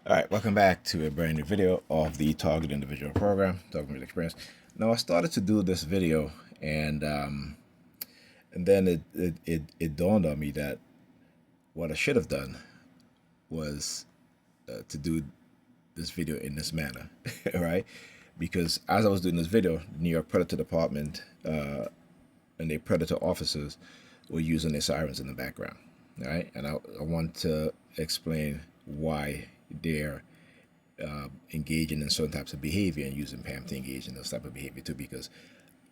All right, welcome back to a brand new video of the Target Individual Program, Target Real Experience. Now, I started to do this video, and then it dawned on me that what I should have done was to do this video in this manner, right? Because as I was doing this video, New York Predator Department and their predator officers were using their sirens in the background, right? And I want to explain why they're engaging in certain types of behavior and using PAM to engage in those type of behavior too, because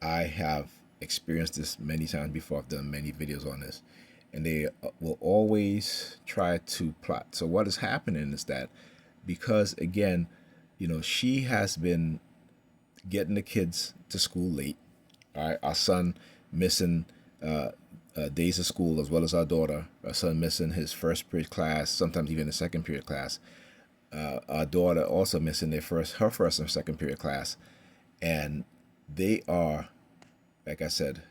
I have experienced this many times before. I've done many videos on this, and they will always try to plot. So what is happening is that because again, she has been getting the kids to school late. All right, our son missing days of school, as well as our daughter. Our son missing his first period class, sometimes even the second period class. Our daughter also missing her first and second period class, and they are, like I said,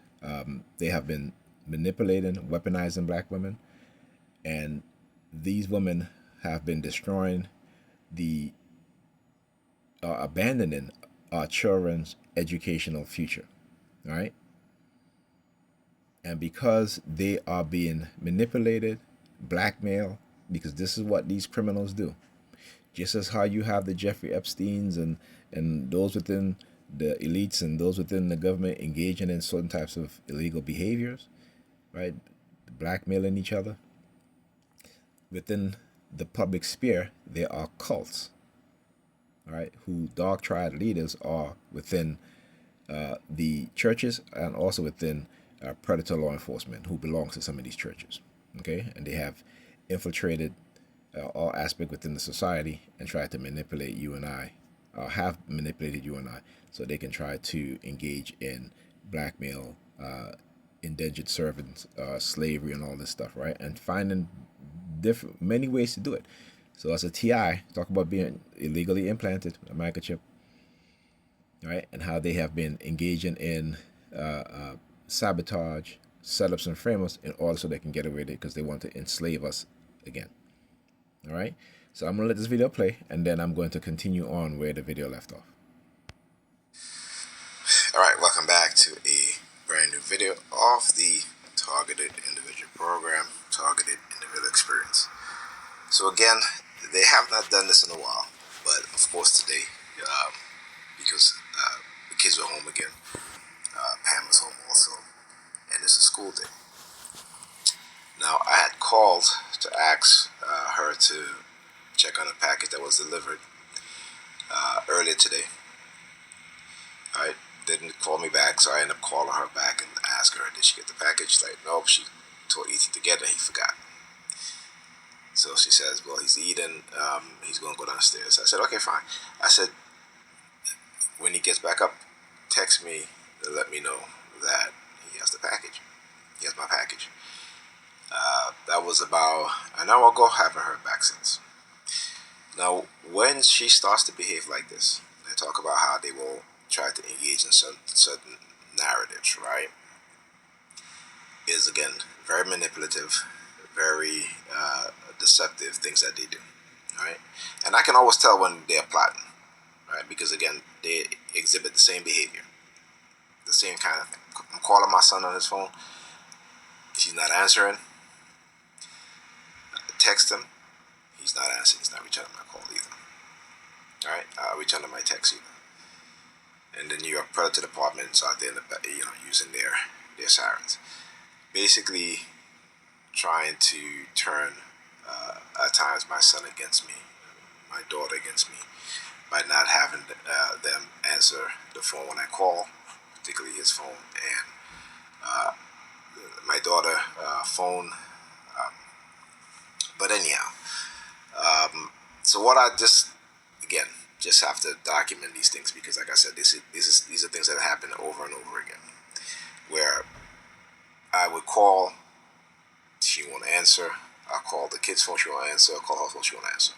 they have been manipulating, weaponizing black women, and these women have been destroying the abandoning our children's educational future, right? And because they are being manipulated, blackmailed, because this is what these criminals do. Just as how you have the Jeffrey Epsteins and those within the elites and those within the government engaging in certain types of illegal behaviors, right? Blackmailing each other. Within the public sphere, there are cults, right? Who dark triad leaders are within the churches and also within predator law enforcement who belongs to some of these churches. Okay, and they have infiltrated all aspect within the society and tried to manipulate you and I, have manipulated you and I, so they can try to engage in blackmail, indentured servants, slavery, and all this stuff, right? And finding different many ways to do it. So as a TI, talk about being illegally implanted a microchip, right? And how they have been engaging in sabotage, setups, and frameworks in order so they can get away with it because they want to enslave us again. All right. So I'm gonna let this video play, and then I'm going to continue on where the video left off. All right, welcome back to a brand new video of the Targeted Individual Program, Targeted Individual Experience. So again, they have not done this in a while, but of course today, because the kids were home again, Pam was home also, and it's a school day. Now I had called to ask her to check on a package that was delivered earlier today. All right, didn't call me back, so I ended up calling her back and asked her, did she get the package? She's like, nope, she told Ethan to get it, he forgot. So she says, well, he's eating, he's going to go downstairs. I said, okay, fine. I said, when he gets back up, text me to let me know that he has the package. He has my package. That was about an hour ago. Haven't heard back since. Now, when she starts to behave like this, they talk about how they will try to engage in certain narratives, right? Is again very manipulative, very deceptive things that they do, right? And I can always tell when they're plotting, right? Because again, they exhibit the same behavior, the same kind of thing. I'm calling my son on his phone. He's not answering. I text him. He's not answering. He's not returning my call either. All right, returning my text either. And the New York Predator Department's out there, using their sirens, basically trying to turn at times my son against me, my daughter against me, by not having them answer the phone when I call, particularly his phone and my daughter phone. But anyhow, so what I just have to document these things because, like I said, these are things that happen over and over again, where I would call, she won't answer. I'll call the kid's phone, she won't answer. I'll call her phone, she won't answer.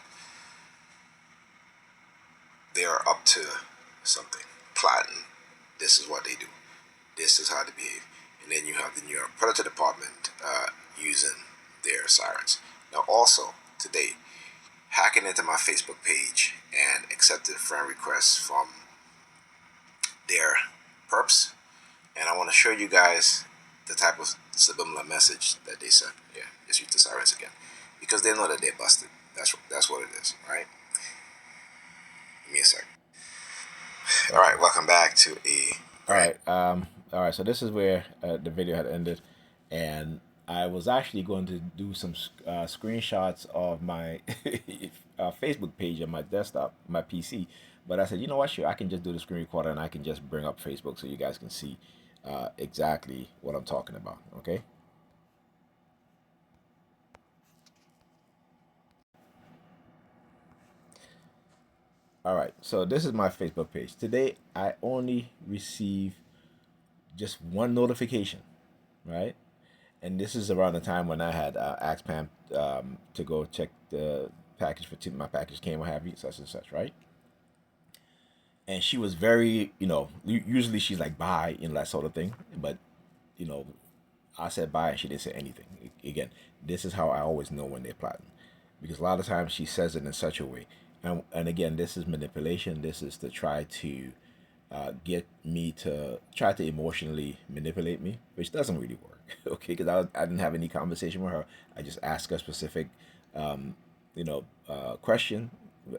They are up to something, plotting. This is what they do. This is how they behave. And then you have the New York Predator Department using their sirens. Now, also today, hacking into my Facebook page and accepted friend requests from their perps, and I want to show you guys the type of subliminal message that they sent. Yeah, just use the sirens again, because they know that they're busted. That's what it is, right? Give me a sec. All right, welcome back to a All right. So this is where the video had ended, and I was actually going to do some screenshots of my Facebook page on my desktop, my PC. But I said, you know what? Sure, I can just do the screen recorder, and I can just bring up Facebook so you guys can see exactly what I'm talking about. Okay. All right. So this is my Facebook page. Today, I only receive just one notification, right? And this is around the time when I had asked Pam to go check the package for my package came, what have you, such and such, right? And she was very, usually she's like bye, that sort of thing. But you know, I said bye, and she didn't say anything. Again, this is how I always know when they're plotting, because a lot of times she says it in such a way, and again, this is manipulation. This is to try to get me to try to emotionally manipulate me, which doesn't really work. Okay, because I didn't have any conversation with her. I just asked her a specific, question,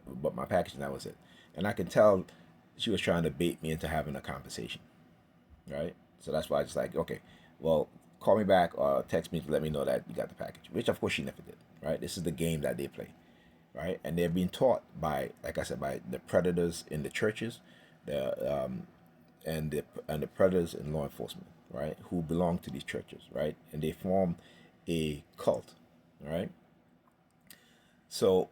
but my package, and that was it. And I could tell she was trying to bait me into having a conversation, right? So that's why I just like, okay, well, call me back or text me to let me know that you got the package, which of course she never did, right? This is the game that they play, right? And they're being taught by, like I said, by the predators in the churches, the and the predators in law enforcement, right? Who belong to these churches, right? And they form a cult, right? So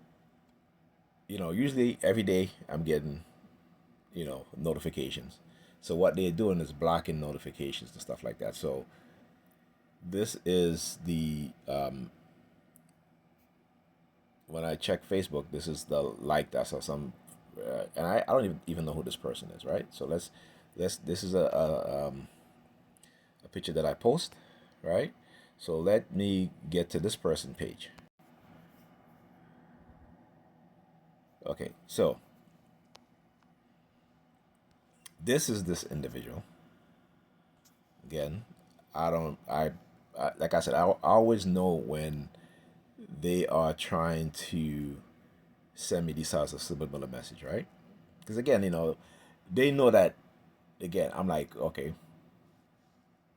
usually every day I'm getting notifications. So what they're doing is blocking notifications and stuff like that. So this is the when I check Facebook, this is the like that's of some, and I don't even know who this person is, right? So let's this is a picture that I post, right? So let me get to this person page. Okay, so this is this individual. Again, I don't, I like I said, I always know when they are trying to send me these types of subliminal message, right? Because again, they know that. Again, I'm like, okay,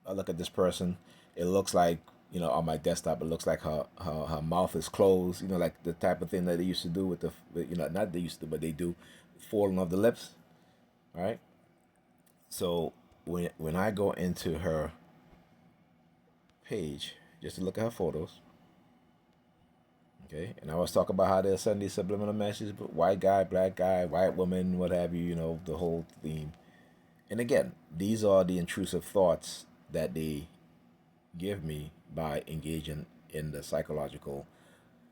I look at this person. It looks like on my desktop, it looks like her mouth is closed. Like the type of thing that they used to do with not they used to, but they do, falling of the lips, right? So when I go into her page just to look at her photos, okay, and I was talking about how they'll send these subliminal messages, but white guy, black guy, white woman, what have you, the whole theme. And again, these are the intrusive thoughts that they give me by engaging in the psychological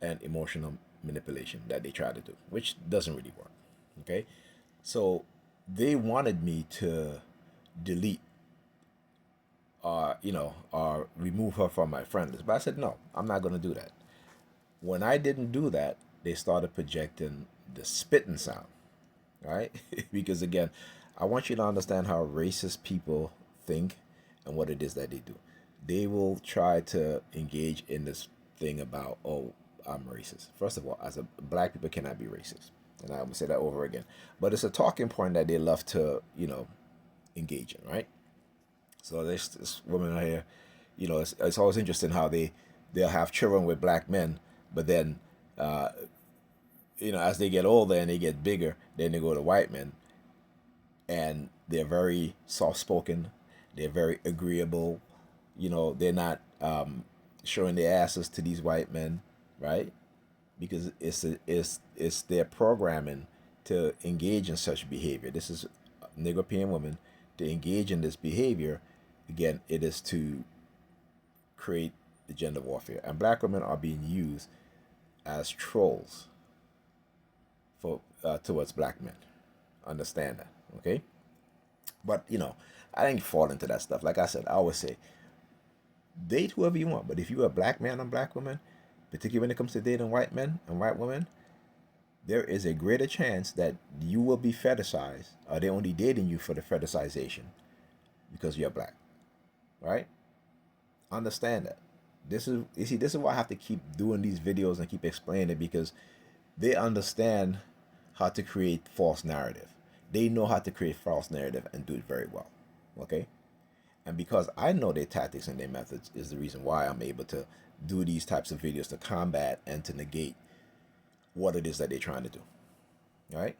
and emotional manipulation that they try to do, which doesn't really work. Okay, so they wanted me to delete or remove her from my friend list, but I said no, I'm not going to do that. When I didn't do that, they started projecting the spitting sound, right? Because again, I want you to understand how racist people think and what it is that they do. They will try to engage in this thing about, oh, I'm racist. First of all, as a black people cannot be racist. And I will say that over again. But it's a talking point that they love to, engage in, right? So there's this woman out here, it's always interesting how they'll have children with black men, but then as they get older and they get bigger, then they go to white men, and they're very soft spoken, they're very agreeable, they're not showing their asses to these white men, right? Because it's their programming to engage in such behavior. This is Negropean women to engage in this behavior. Again, it is to create the gender warfare, and black women are being used as trolls for towards black men. Understand that, okay? But I didn't fall into that stuff. Like I said, I always say, date whoever you want. But if you're a black man and black woman, particularly when it comes to dating white men and white women, there is a greater chance that you will be fetishized, or they're only dating you for the fetishization because you're black, right? Understand that. This is, you see, this is why I have to keep doing these videos and keep explaining it, because they understand how to create false narrative. They know how to create false narrative and do it very well. Okay? And because I know their tactics and their methods is the reason why I'm able to do these types of videos to combat and to negate what it is that they're trying to do. All right?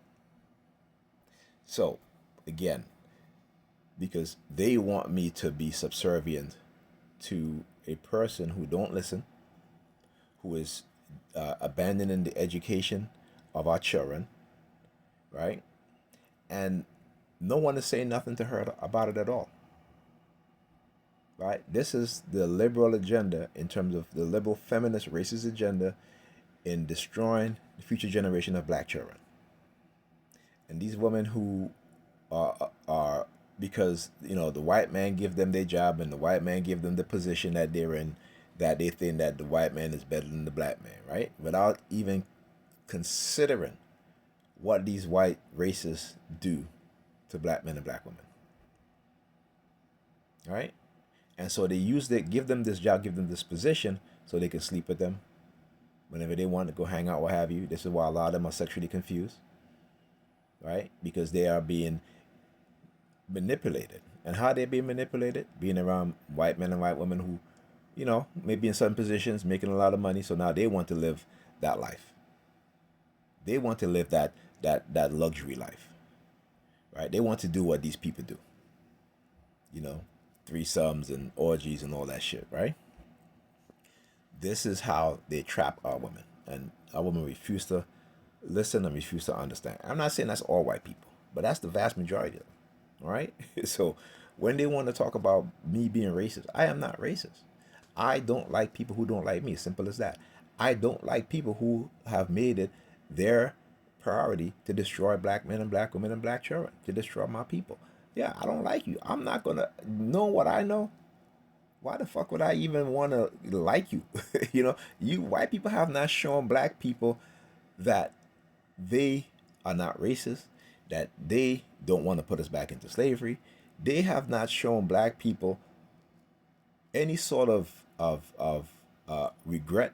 So, again, because they want me to be subservient to a person who don't listen, who is abandoning the education of our children, right? And no one is saying nothing to her about it at all, right? This is the liberal agenda in terms of the liberal feminist racist agenda in destroying the future generation of black children. And these women who are because the white man give them their job and the white man give them the position that they're in, that they think that the white man is better than the black man, right? Without even considering what these white racists do to black men and black women, right? And so they give them this job, give them this position so they can sleep with them whenever they want to go hang out, what have you. This is why a lot of them are sexually confused, right? Because they are being manipulated. And how they're being manipulated? Being around white men and white women who, maybe in certain positions, making a lot of money. So now they want to live that life. They want to live that luxury life, right? They want to do what these people do. Threesomes and orgies and all that shit, right? This is how they trap our women. And our women refuse to listen and refuse to understand. I'm not saying that's all white people, but that's the vast majority of them. All right? So when they want to talk about me being racist, I am not racist. I don't like people who don't like me. Simple as that. I don't like people who have made it their priority to destroy black men and black women and black children, to destroy my people. Yeah, I don't like you. I'm not going to know what I know. Why the fuck would I even want to like you? You white people have not shown black people that they are not racist, that they don't want to put us back into slavery. They have not shown black people any sort of regret,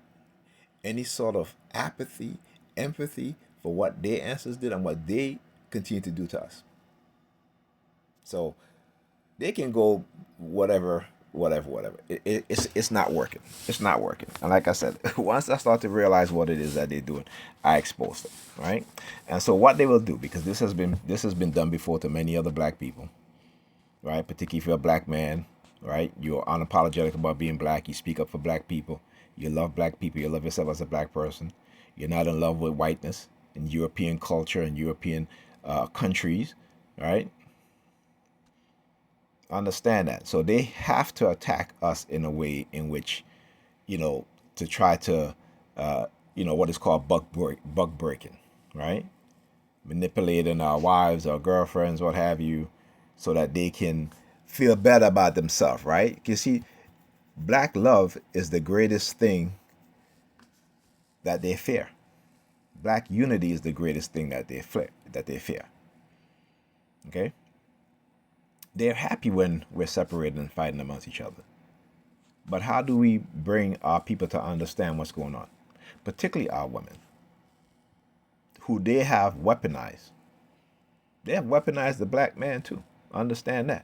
any sort of apathy, empathy for what their ancestors did and what they continue to do to us. So they can go whatever. It's not working. It's not working. And like I said, once I start to realize what it is that they're doing, I expose them, right? And so what they will do, because this has been done before to many other black people, right? Particularly if you're a black man, right? You're unapologetic about being black. You speak up for black people. You love black people. You love yourself as a black person. You're not in love with whiteness and European culture and European countries, right? Understand that. So they have to attack us in a way in which, to try to, what is called buck breaking, right? Manipulating our wives, our girlfriends, what have you, so that they can feel better about themselves, right? You see, black love is the greatest thing that they fear. Black unity is the greatest thing that they fear. Okay? They're happy when we're separated and fighting amongst each other. But how do we bring our people to understand what's going on? Particularly our women, who they have weaponized. They have weaponized the black man too. Understand that.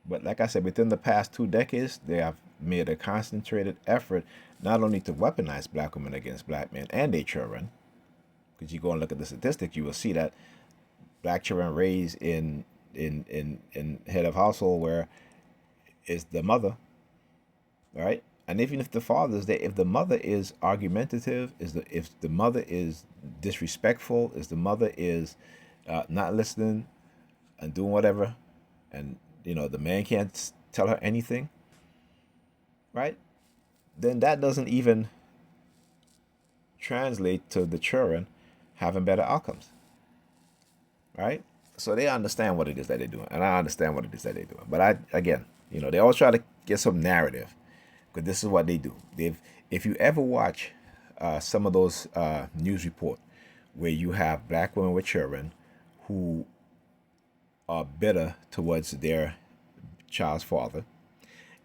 But like I said, within the past 2 decades, they have made a concentrated effort not only to weaponize black women against black men and their children, because you go and look at the statistics, you will see that black children raised in head of household where is the mother, right? And even if the father is there, if the mother is argumentative, if the mother is disrespectful, if the mother is not listening and doing whatever, and the man can't tell her anything, right? Then that doesn't even translate to the children having better outcomes, right? So they understand what it is that they're doing, and I understand what it is that they're doing. But they always try to get some narrative, because this is what they do. If you ever watch some of those news report where you have black women with children who are bitter towards their child's father,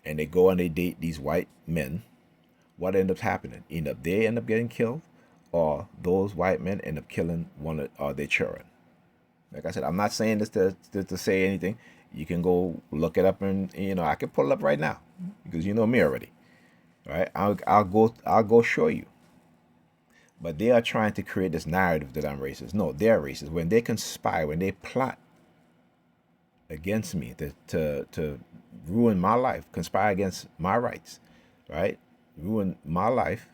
and they go and they date these white men. What ends up happening? Either they end up getting killed, or those white men end up killing one of their children. Like I said, I'm not saying this to say anything. You can go look it up, and I can pull it up right now because you know me already. Right? I'll go show you. But they are trying to create this narrative that I'm racist. No, they're racist. When they conspire, when they plot against me to ruin my life, conspire against my rights, right? Ruin my life,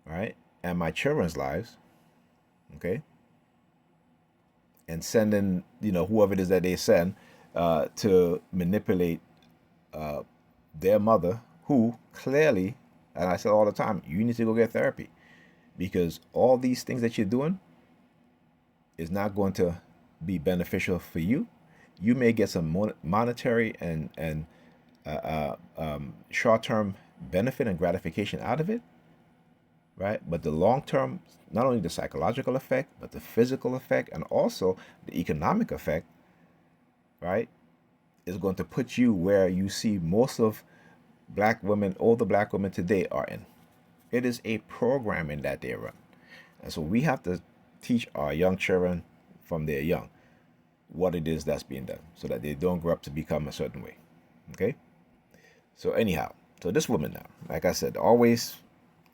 right? And my children's lives, okay? And sending, whoever it is that they send to manipulate their mother, who clearly, and I say all the time, you need to go get therapy because all these things that you're doing is not going to be beneficial for you. You may get some monetary and short-term benefit and gratification out of it, right? But the long-term, not only the psychological effect, but the physical effect and also the economic effect, right, is going to put you where you see most of black women, older black women today are in. It is a programming that they run. And so we have to teach our young children from their young what it is that's being done so that they don't grow up to become a certain way. Okay? So anyhow, so this woman now, like I said, always,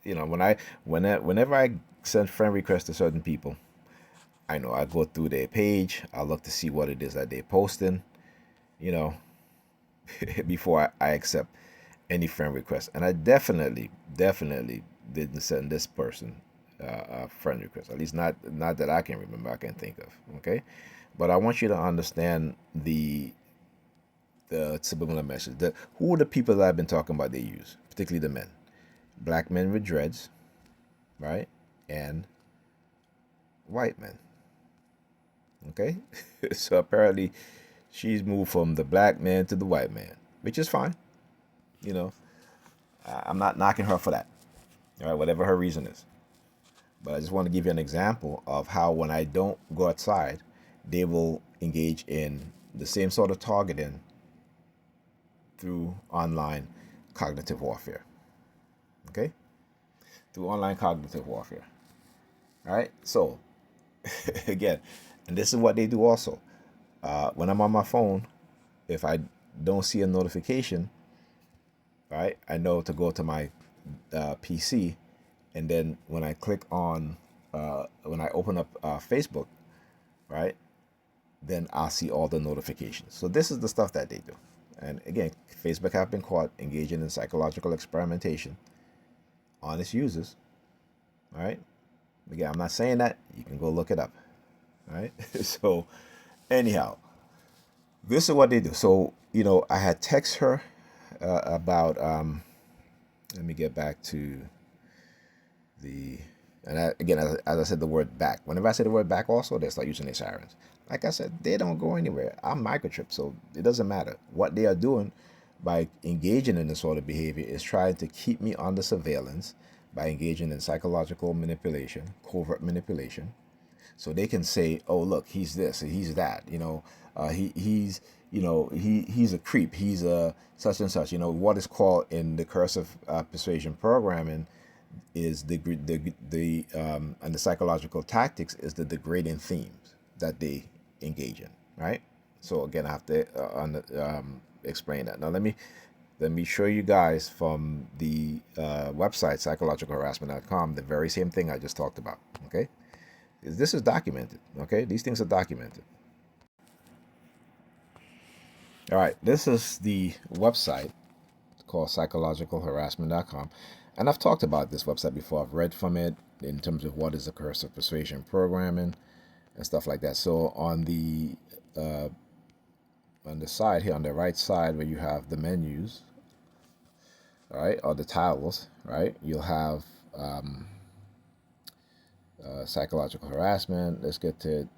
whenever I send friend requests to certain people, I know I go through their page, I look to see what it is that they're posting, before I accept any friend request. And I definitely didn't send this person a friend request. At least not that I can remember, I can think of. Okay, but I want you to understand the subliminal message. Who are the people that I've been talking about? They use, particularly the men, black men with dreads, right, and white men. Okay, so apparently she's moved from the black man to the white man, which is fine. I'm not knocking her for that. All right, whatever her reason is. But I just want to give you an example of how when I don't go outside, they will engage in the same sort of targeting through online cognitive warfare. Okay? Through online cognitive warfare. All right? So, again, and this is what they do also. When I'm on my phone, if I don't see a notification, right, I know to go to my PC, and then when I click on, when I open up Facebook, right, then I'll see all the notifications. So this is the stuff that they do. And again, Facebook have been caught engaging in psychological experimentation on its users. All right. Again, I'm not saying that. You can go look it up. All right. So anyhow, this is what they do. So, I had text her about, let me get back to again, as I said, the word back. Whenever I say the word back also, they start using their sirens. Like I said, they don't go anywhere. I'm microchipped, so it doesn't matter. What they are doing by engaging in this sort of behavior is trying to keep me under surveillance by engaging in psychological manipulation, covert manipulation. So they can say, "Oh, look, he's this, he's that." He's a creep. He's a such and such. What is called in the cursive persuasion programming is and the psychological tactics is the degrading themes that they engage in, right? So again, I have to explain that. Now let me show you guys from the website psychologicalharassment.com the very same thing I just talked about. Okay, this is documented. Okay, these things are documented. All right, this is the website called psychologicalharassment.com. And I've talked about this website before. I've read from it in terms of what is aversive persuasion programming and stuff like that. So on the side here, on the right side where you have the menus, all right, or the tiles, right, you'll have psychological harassment. Let's get to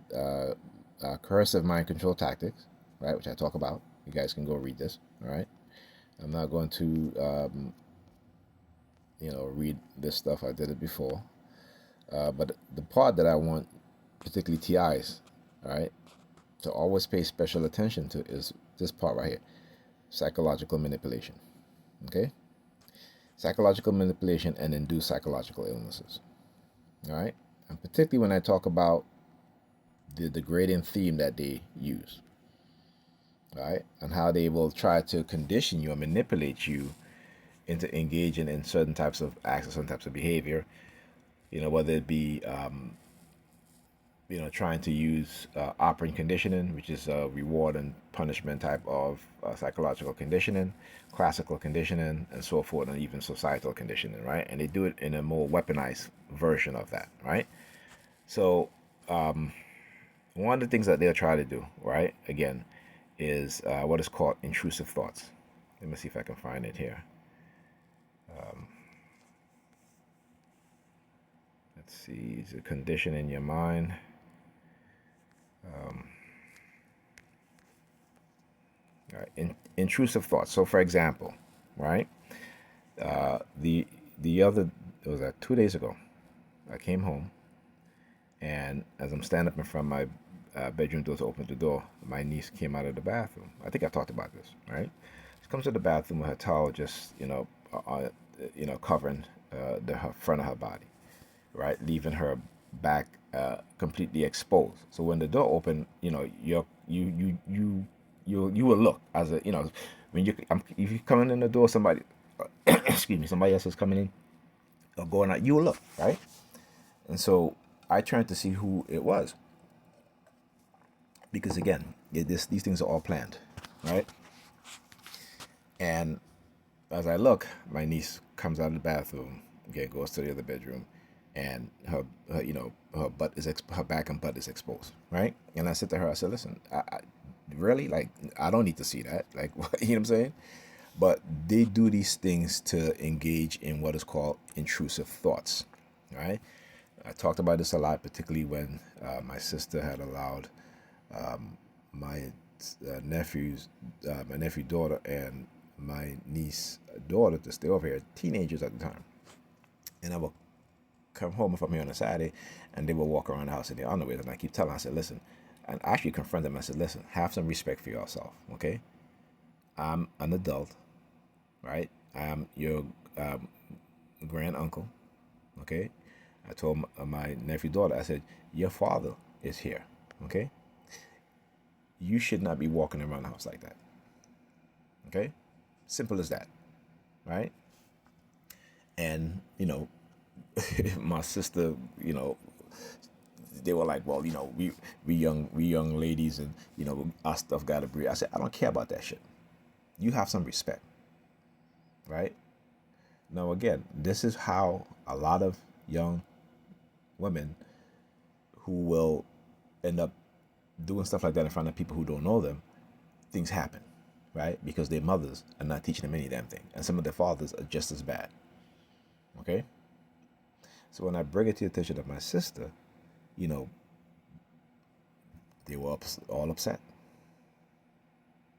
coercive mind control tactics, right, which I talk about. You guys can go read this, all right? I'm not going to, read this stuff. I did it before. But the part that I want, particularly TIs, all right, to always pay special attention to is this part right here: psychological manipulation. Okay, psychological manipulation and induced psychological illnesses. All right, and particularly when I talk about the degrading theme that they use, right, and how they will try to condition you and manipulate you into engaging in certain types of acts or certain types of behavior. Whether it be trying to use operant conditioning, which is a reward and punishment type of psychological conditioning, classical conditioning, and so forth, and even societal conditioning, right? And they do it in a more weaponized version of that, right? So, one of the things that they'll try to do, right, again, is what is called intrusive thoughts. Let me see if I can find it here. Let's see, it's a condition in your mind. All right, intrusive thoughts. So, for example, right, the other, it was 2 days ago, I came home, and as I'm standing up in front of my bedroom door to open the door, my niece came out of the bathroom. I think I talked about this, right? She comes to the bathroom with her towel just, covering her front of her body, right, leaving her back completely exposed. So when the door opened, you will look as a when if you coming in the door, somebody excuse me, somebody else is coming in or going out, you will look, right? And so I turned to see who it was, because again, these things are all planned, right? And as I look, my niece comes out of the bathroom, again goes to the other bedroom, and her her back and butt is exposed, right? And I said to her, I said, listen, I really, like, I don't need to see that, like, you know what I'm saying? But they do these things to engage in what is called intrusive thoughts, right? I talked about this a lot, particularly when my sister had allowed my my nephew daughter and my niece daughter to stay over here, teenagers at the time. And I would come home from here on a Saturday, and they would walk around the house in their underwear. And I keep telling them, I said, listen, and I actually confront them. I said, listen, have some respect for yourself, okay? I'm an adult, right? I am your grand uncle, okay? I told my nephew daughter, I said, your father is here, okay? You should not be walking around the house like that, okay? Simple as that, right? And, my sister, they were like, well, we young ladies, and our stuff gotta breathe. I said, I don't care about that shit. You have some respect, right? Now again, this is how a lot of young women who will end up doing stuff like that in front of people who don't know them, things happen, right? Because their mothers are not teaching them any damn thing, and some of their fathers are just as bad. Okay. So when I bring it to the attention of my sister, you know, they were all upset.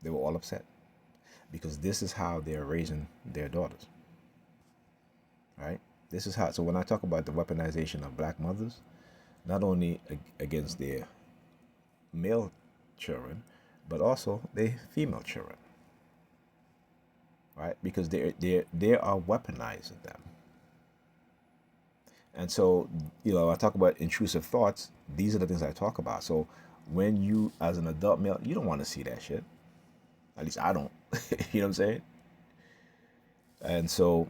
They were all upset because this is how they're raising their daughters, right? This is how. So when I talk about the weaponization of black mothers, not only against their male children, but also their female children, right? Because they are weaponizing them. And so, I talk about intrusive thoughts. These are the things I talk about. So when you, as an adult male, you don't want to see that shit. At least I don't. You know what I'm saying? And so,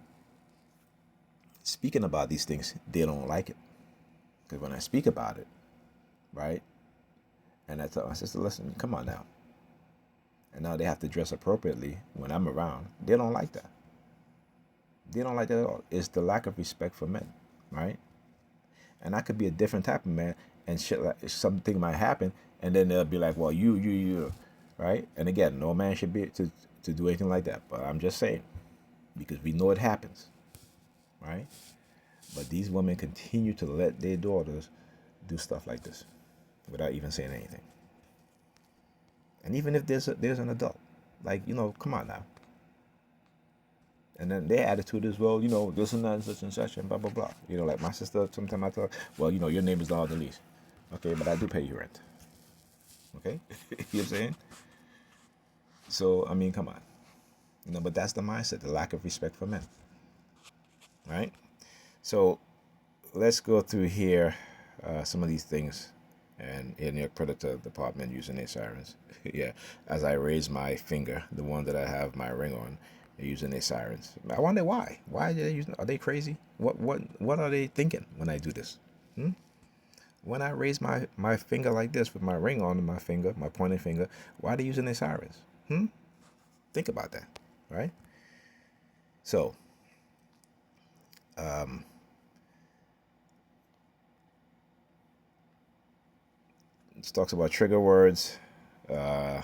speaking about these things, they don't like it. Because when I speak about it, right? And I tell my sister, listen, come on now. And now they have to dress appropriately when I'm around. They don't like that. They don't like that at all. It's the lack of respect for men, right? And I could be a different type of man, and shit, like something might happen, and then they'll be like, well, you, right? And again, no man should be to do anything like that. But I'm just saying, because we know it happens, right? But these women continue to let their daughters do stuff like this without even saying anything. And even if there's an adult, like, come on now. And then their attitude is, well, this and that and such and blah, blah, blah. Like my sister, sometimes I tell her, well, your name is not on the lease. Okay, but I do pay you rent. Okay? You know what I'm saying? So, I mean, come on. But that's the mindset, the lack of respect for men. Right? So, let's go through here some of these things. And in your predator department using their sirens. Yeah, as I raise my finger, the one that I have my ring on, they're using their sirens. I wonder why. Why are they using? Are they crazy? What are they thinking when I do this? When I raise my finger like this with my ring on my finger, my pointing finger, why are they using their sirens? Think about that, right? So, it talks about trigger words. I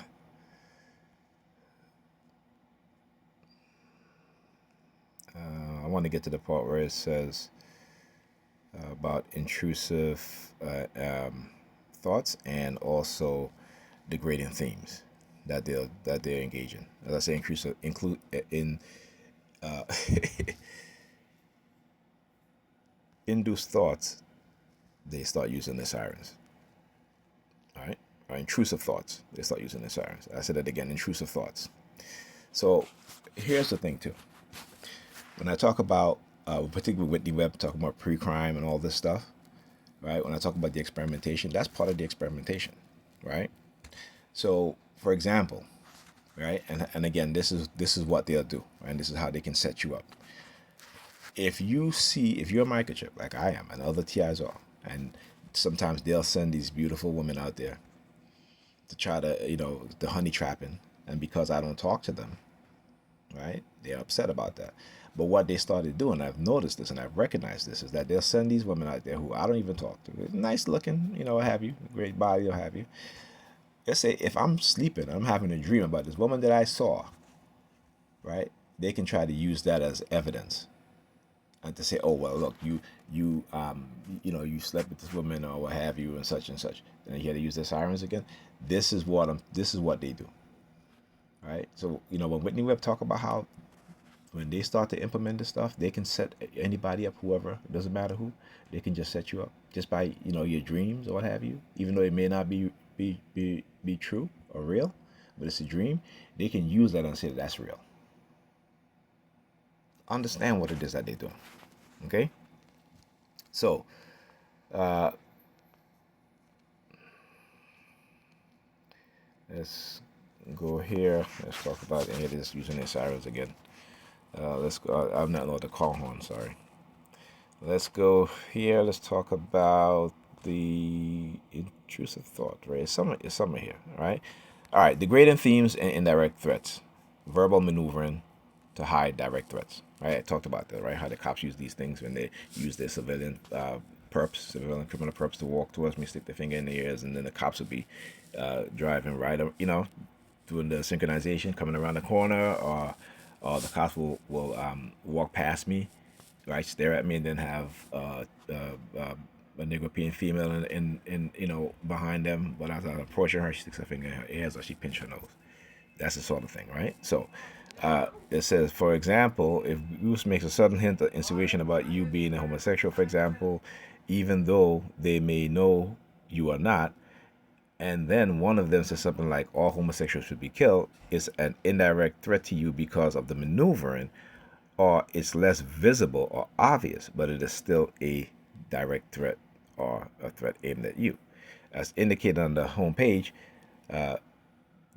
want to get to the part where it says about intrusive thoughts and also degrading themes that they're engaging. As I say, include in induced thoughts, they start using the sirens. All right, or intrusive thoughts, they start using the sirens. I said that again, intrusive thoughts. So here's the thing too. When I talk about, particularly Whitney Webb, talking about pre-crime and all this stuff, right? When I talk about the experimentation, that's part of the experimentation, right? So, for example, right, and again, this is what they'll do, right? And this is how they can set you up. If you're a microchip like I am, and other TIs are, and sometimes they'll send these beautiful women out there to try to, the honey trapping, and because I don't talk to them, right? They're upset about that. But what they started doing, I've noticed this and I've recognized this, is that they'll send these women out there who I don't even talk to. Nice looking, what have you, great body, what have you. Let's say if I'm sleeping, I'm having a dream about this woman that I saw, right? They can try to use that as evidence and to say, oh well, look, you slept with this woman or what have you and such and such. And you had to use their sirens again. This is what they do, right? So when Whitney Webb talk about how when they start to implement this stuff, they can set anybody up, whoever, it doesn't matter who, they can just set you up just by your dreams or what have you, even though it may not be true or real, but it's a dream. They can use that and say that's real. Understand what it is that they're doing. Okay, so let's go here. Let's talk about any of this using their sirens again. Let's go. I'm not know the call horn. Sorry. Let's go here. Let's talk about the intrusive thought. Right, it's somewhere here. All right. Degrading themes and indirect threats, verbal maneuvering to hide direct threats. Right, I talked about that. Right, how the cops use these things when they use their civilian civilian criminal perps to walk towards me, stick their finger in their ears, and then the cops would be driving right, doing the synchronization, coming around the corner, or the cops will walk past me, right, stare at me, and then have a Negropean female in behind them. But as I'm approaching her, she sticks her finger in her ears or she pinches her nose. That's the sort of thing, right? So it says, for example, if Bruce makes a sudden hint or insinuation about you being a homosexual, for example, even though they may know you are not, and then one of them says something like all homosexuals should be killed, it's an indirect threat to you because of the maneuvering, or it's less visible or obvious, but it is still a direct threat or a threat aimed at you. As indicated on the home page,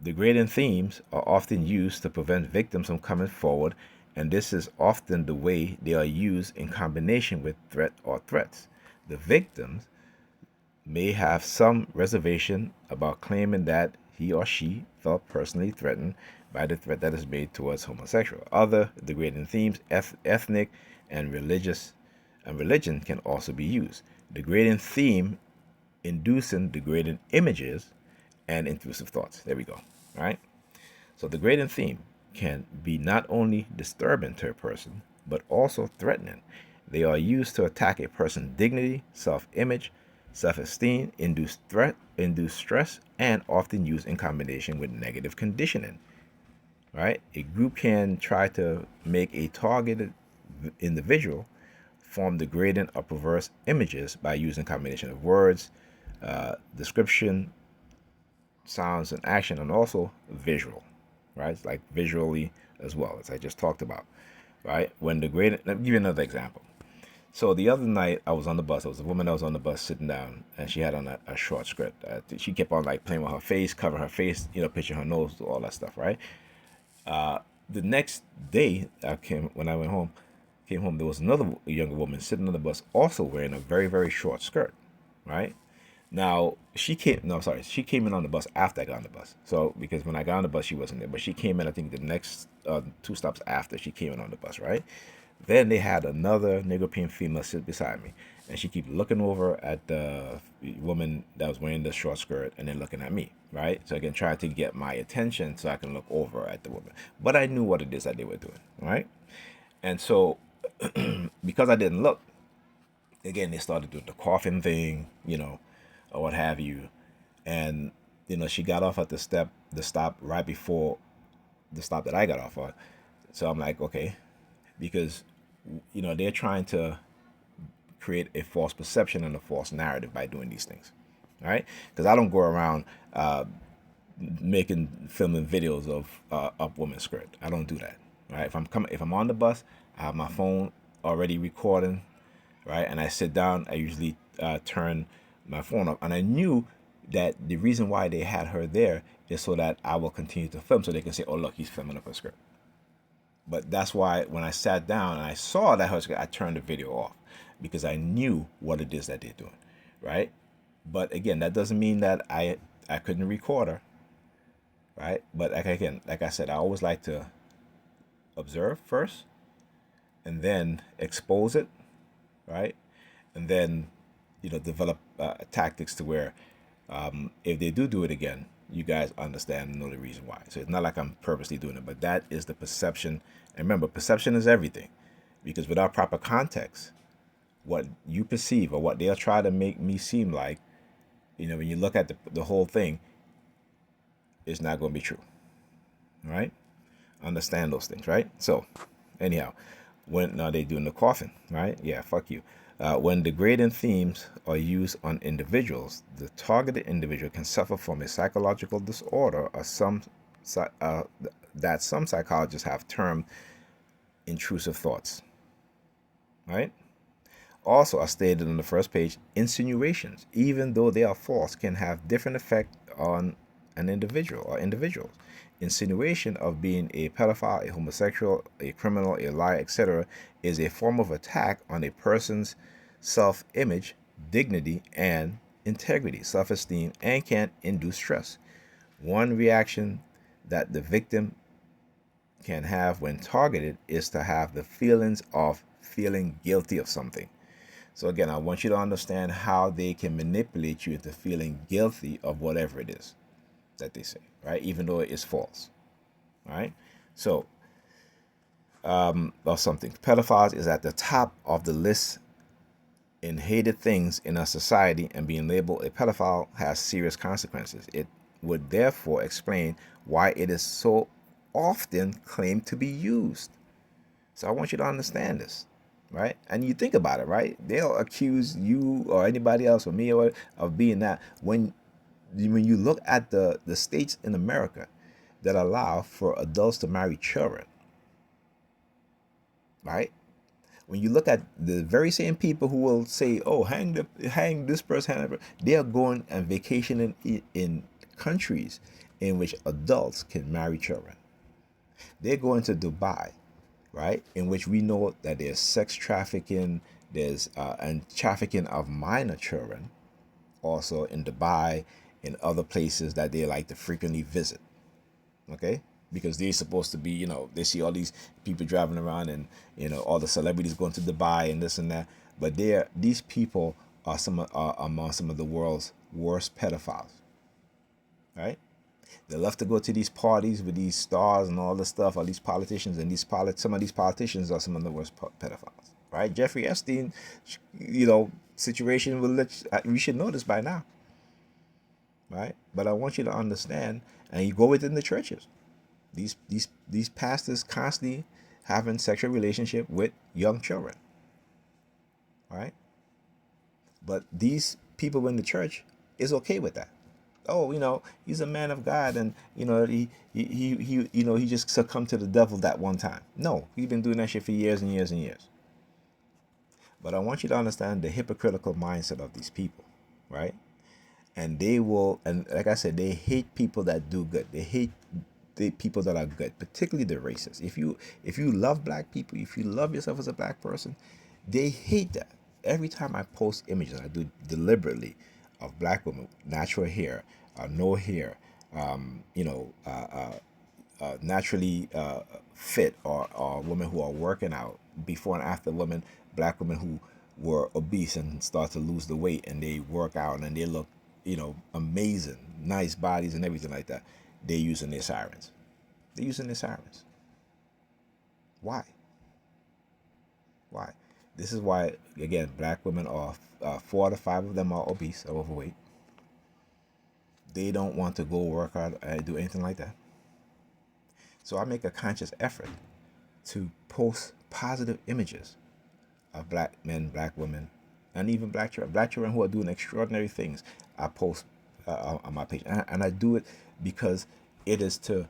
degrading themes are often used to prevent victims from coming forward, and this is often the way they are used in combination with threat or threats. The victims may have some reservation about claiming that he or she felt personally threatened by the threat that is made towards homosexual. Other degrading themes, ethnic and religion can also be used. Degrading theme inducing degrading images and intrusive thoughts. There we go. All right. So degrading theme can be not only disturbing to a person, but also threatening. They are used to attack a person's dignity, self-image, self-esteem, induce threat, induce stress, and often used in combination with negative conditioning. right? A group can try to make a targeted individual form degrading or perverse images by using combination of words, description, sounds, and action, and also visual, right? It's like visually as well, as I just talked about, right? When degrading, let me give you another example. So the other night I was on the bus. There was a woman that was on the bus sitting down, and she had on a short skirt. She kept on like playing with her face, covering her face, pitching her nose, all that stuff, right? The next day, when I went home, came home. There was another younger woman sitting on the bus, also wearing a very very short skirt, right? Now she came. No, sorry, she came in on the bus after I got on the bus. So because when I got on the bus, she wasn't there, but she came in. I think the next two stops after she came in on the bus, right? Then they had another Negropean female sit beside me, and she keep looking over at the woman that was wearing the short skirt, and then looking at me, right? So again, trying to get my attention so I can look over at the woman. But I knew what it is that they were doing, right? And so because I didn't look, again, they started doing the coughing thing, or what have you, and she got off at the stop right before the stop that I got off on. So I'm like, okay, because they're trying to create a false perception and a false narrative by doing these things, right? Because I don't go around filming videos of up women's skirt. I don't do that, right? If I'm on the bus, I have my phone already recording, right? And I sit down. I usually turn my phone off, and I knew that the reason why they had her there is so that I will continue to film, so they can say, "Oh, look, he's filming up her skirt." But that's why when I sat down and I saw that her skirt, I turned the video off because I knew what it is that they're doing, right? But again, that doesn't mean that I couldn't record her, right? But again, like I said, I always like to observe first and then expose it, right? And then develop tactics to where if they do it again, you guys understand and know the reason why. So it's not like I'm purposely doing it, but that is the perception. And remember, perception is everything, because without proper context, what you perceive or what they'll try to make me seem like, when you look at the whole thing, is not going to be true, right? Understand those things, right? So, anyhow, when now they doing the coughing, right? Yeah, fuck you. When degrading themes are used on individuals, the targeted individual can suffer from a psychological disorder, or uh, that some psychologists have termed intrusive thoughts, right? Also, as stated on the first page, insinuations, even though they are false, can have different effect on an individual or individuals. Insinuation of being a pedophile, a homosexual, a criminal, a liar, etc., is a form of attack on a person's self-image, dignity, and integrity, self-esteem, and can induce stress. One reaction that the victim can have when targeted is to have the feelings of feeling guilty of something. So again, I want you to understand how they can manipulate you into feeling guilty of whatever it is that they say, right? Even though it is false, right? So, or something. Pedophiles is at the top of the list in hated things in our society, and being labeled a pedophile has serious consequences. It would therefore explain why it is so often claimed to be used. So I want you to understand this, right? And you think about it, right? They'll accuse you or anybody else or me or of being that when you look at the states in America that allow for adults to marry children, right? When you look at the very same people who will say, "Oh, hang this person," they are going and vacationing in countries in which adults can marry children. They're going to Dubai, right? In which we know that there's sex trafficking, there's and trafficking of minor children, also in Dubai, in other places that they like to frequently visit. Okay, because they're supposed to be, they see all these people driving around and all the celebrities going to Dubai and this and that, but these people are among some of the world's worst pedophiles, right? They love to go to these parties with these stars and all this stuff, all these politicians, and some of these politicians are some of the worst pedophiles, right? Jeffrey Epstein, situation will we should know this by now, right? But I want you to understand, and you go within the churches. These pastors constantly having sexual relationship with young children, right? But these people in the church is okay with that. Oh, he's a man of God, and he just succumbed to the devil that one time. No, he's been doing that shit for years and years and years. But I want you to understand the hypocritical mindset of these people, right? And they will, and like I said, they hate people that do good. They hate the people that are good, particularly the racists. If you love black people, if you love yourself as a black person, they hate that. Every time I post images, I do deliberately, of black women, natural hair, no hair, naturally fit, or women who are working out, before and after women, black women who were obese and start to lose the weight, and they work out and they look, amazing, nice bodies and everything like that. They're using their sirens. They're using their sirens. Why? Why? This is why, again, black women are, 4 out of 5 of them are obese or overweight. They don't want to go work out and do anything like that. So I make a conscious effort to post positive images of black men, black women, and even black children who are doing extraordinary things. I post on my page, and I do it because it is to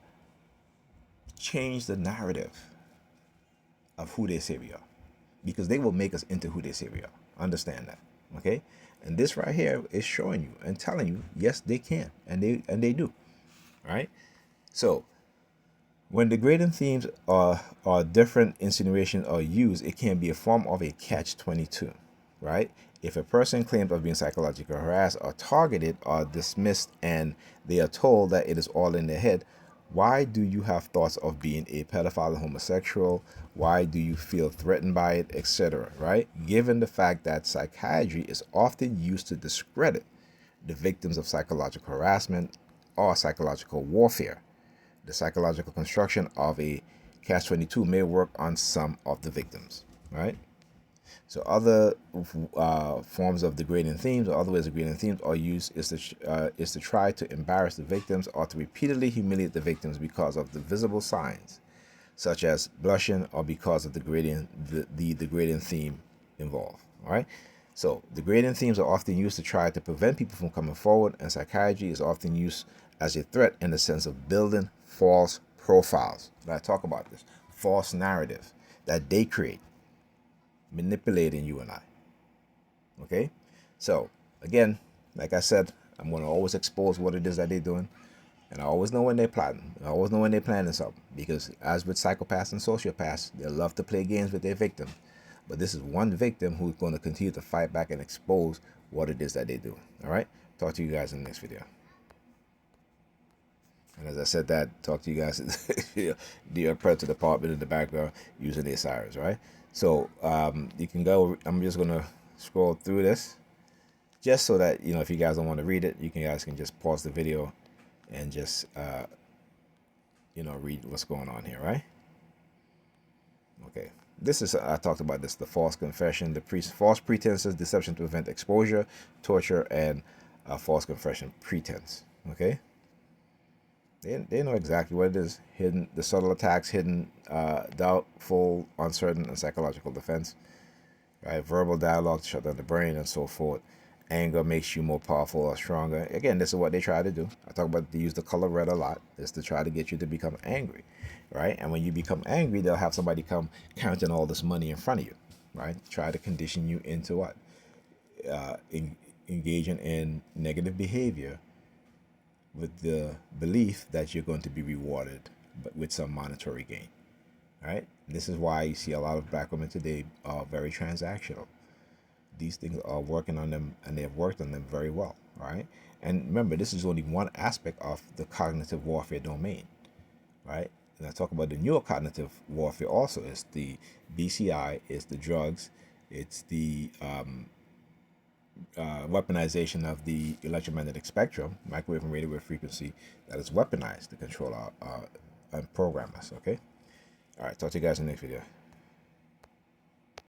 change the narrative of who they say we are, because they will make us into who they say we are. Understand that, okay? And this right here is showing you and telling you, yes, they can, and they do, right? So when degrading themes or different insinuations are used, it can be a form of a catch-22, right? If a person claims of being psychologically harassed or targeted or dismissed, and they are told that it is all in their head, why do you have thoughts of being a pedophile and homosexual? Why do you feel threatened by it, etc., right? Given the fact that psychiatry is often used to discredit the victims of psychological harassment or psychological warfare, the psychological construction of a catch-22 may work on some of the victims, right? So other forms of degrading themes, or other ways of degrading themes are used, is to try to embarrass the victims or to repeatedly humiliate the victims because of the visible signs, such as blushing, or because of the degrading theme involved. All right. So degrading themes are often used to try to prevent people from coming forward, and psychiatry is often used as a threat in the sense of building false profiles. I talk about this false narrative that they create, manipulating you and I. Okay? So, again, like I said, I'm going to always expose what it is that they're doing. And I always know when they're plotting. I always know when they're planning something. Because as with psychopaths and sociopaths, they love to play games with their victim. But this is one victim who's going to continue to fight back and expose what it is that they do. All right? Talk to you guys in the next video. And as I said that, talk to you guys in the predator department in the background using their sirens, right? So you can go, I'm just going to scroll through this just so that, if you guys don't want to read it, you guys can just pause the video and just, read what's going on here, right? Okay. This is, I talked about this, the false confession, the false pretenses, deception to prevent exposure, torture, and false confession pretense, okay? They know exactly what it is. Hidden, the subtle attacks, hidden, doubtful, uncertain, and psychological defense. Right? Verbal dialogue to shut down the brain and so forth. Anger makes you more powerful or stronger. Again, this is what they try to do. I talk about they use the color red a lot. It's to try to get you to become angry, right? And when you become angry, they'll have somebody come counting all this money in front of you, right? Try to condition you into what? Engaging in negative behavior, with the belief that you're going to be rewarded but with some monetary gain, right? This is why you see a lot of black women today are very transactional. These things are working on them, and they have worked on them very well, right? And remember, this is only one aspect of the cognitive warfare domain, right? And I talk about the neurocognitive warfare also. It's the BCI, it's the drugs, it's the weaponization of the electromagnetic spectrum, microwave and radio wave frequency, that is weaponized to control our and program us, okay? All right, talk to you guys in the next video.